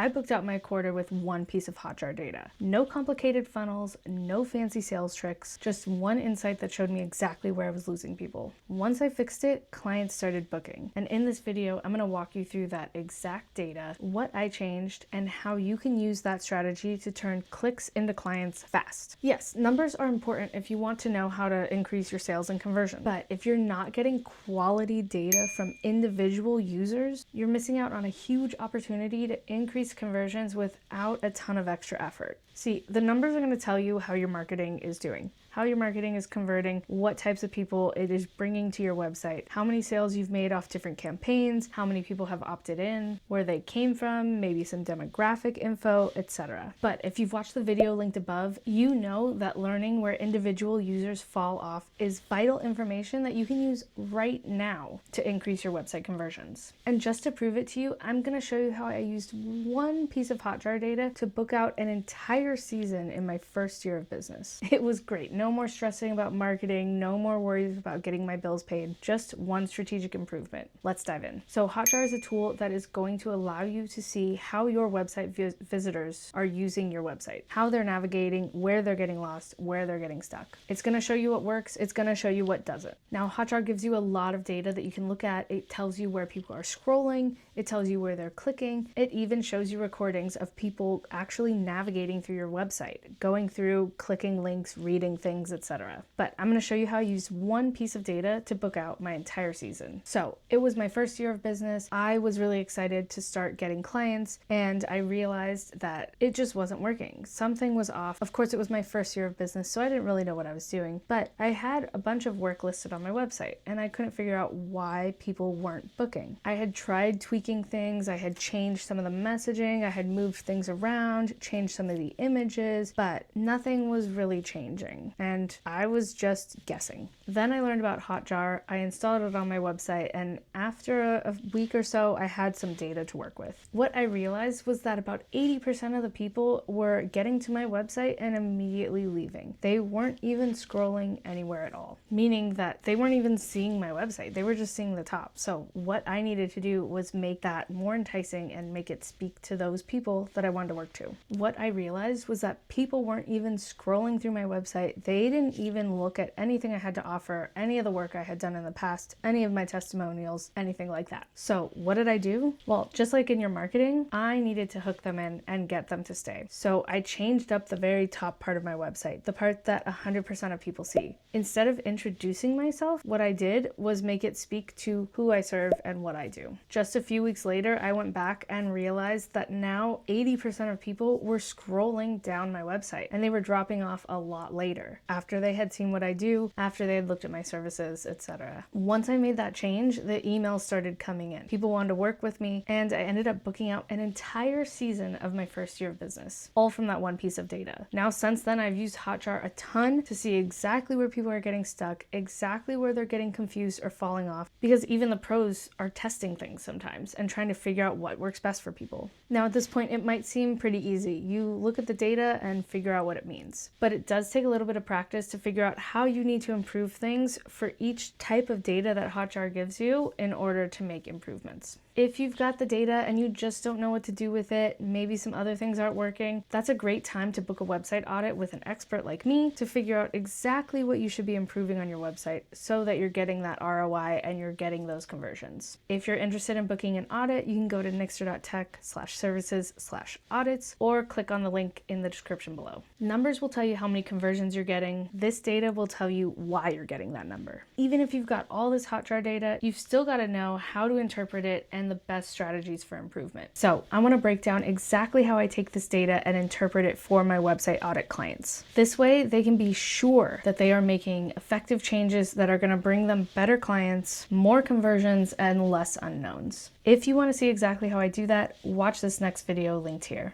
I booked out my quarter with one piece of Hotjar data. No complicated funnels, no fancy sales tricks, just one insight that showed me exactly where I was losing people. Once I fixed it, clients started booking. And in this video, I'm gonna walk you through that exact data, what I changed, and how you can use that strategy to turn clicks into clients fast. Yes, numbers are important if you want to know how to increase your sales and conversion. But if you're not getting quality data from individual users, you're missing out on a huge opportunity to increase conversions without a ton of extra effort. See, the numbers are going to tell you how your marketing is doing, how your marketing is converting, what types of people it is bringing to your website, how many sales you've made off different campaigns, how many people have opted in, where they came from, maybe some demographic info, etc. But if you've watched the video linked above, you know that learning where individual users fall off is vital information that you can use right now to increase your website conversions. And just to prove it to you, I'm going to show you how I used one piece of Hotjar data to book out an entire season in my first year of business. It was great. No more stressing about marketing, no more worries about getting my bills paid, just one strategic improvement. Let's dive in. So Hotjar is a tool that is going to allow you to see how your website visitors are using your website, how they're navigating, where they're getting lost, where they're getting stuck. It's going to show you what works. It's going to show you what doesn't. Now, Hotjar gives you a lot of data that you can look at. It tells you where people are scrolling. It tells you where they're clicking. It even shows you recordings of people actually navigating through your website, going through, clicking links, reading things, etc. But I'm going to show you how I used one piece of data to book out my entire season. So it was my first year of business. I was really excited to start getting clients, and I realized that it just wasn't working. Something was off. Of course, it was my first year of business, so I didn't really know what I was doing, but I had a bunch of work listed on my website, and I couldn't figure out why people weren't booking. I had tried tweaking things. I had changed some of the messaging. I had moved things around, changed some of the images, but nothing was really changing, and I was just guessing. Then I learned about Hotjar. I installed it on my website, and after a week or so, I had some data to work with. What I realized was that about 80% of the people were getting to my website and immediately leaving. They weren't even scrolling anywhere at all, meaning that they weren't even seeing my website. They were just seeing the top. So what I needed to do was make that more enticing and make it speak to those people that I wanted to work to. What I realized was that people weren't even scrolling through my website. They didn't even look at anything I had to offer, any of the work I had done in the past, any of my testimonials, anything like that. So what did I do? Well, just like in your marketing, I needed to hook them in and get them to stay. So I changed up the very top part of my website, the part that 100% of people see. Instead of introducing myself, what I did was make it speak to who I serve and what I do. Just a few weeks later, I went back and realized that now 80% of people were scrolling down my website, and they were dropping off a lot later after they had seen what I do, after they had looked at my services, etc. Once I made that change, the emails started coming in. People wanted to work with me, and I ended up booking out an entire season of my first year of business, all from that one piece of data. Now, since then, I've used Hotjar a ton to see exactly where people are getting stuck, exactly where they're getting confused or falling off, because even the pros are testing things sometimes and trying to figure out what works best for people. Now, at this point, it might seem pretty easy. You look at the data and figure out what it means, but it does take a little bit of practice to figure out how you need to improve things for each type of data that Hotjar gives you in order to make improvements. If you've got the data and you just don't know what to do with it, maybe some other things aren't working, that's a great time to book a website audit with an expert like me to figure out exactly what you should be improving on your website so that you're getting that ROI and you're getting those conversions. If you're interested in booking an audit, you can go to nixter.tech/services/audits or click on the link in the description below. Numbers will tell you how many conversions you're getting. This data will tell you why you're getting that number. Even if you've got all this Hotjar data, you've still got to know how to interpret it and the best strategies for improvement. So I want to break down exactly how I take this data and interpret it for my website audit clients. This way they can be sure that they are making effective changes that are going to bring them better clients, more conversions, and less unknowns. If you want to see exactly how I do that, watch this next video linked here.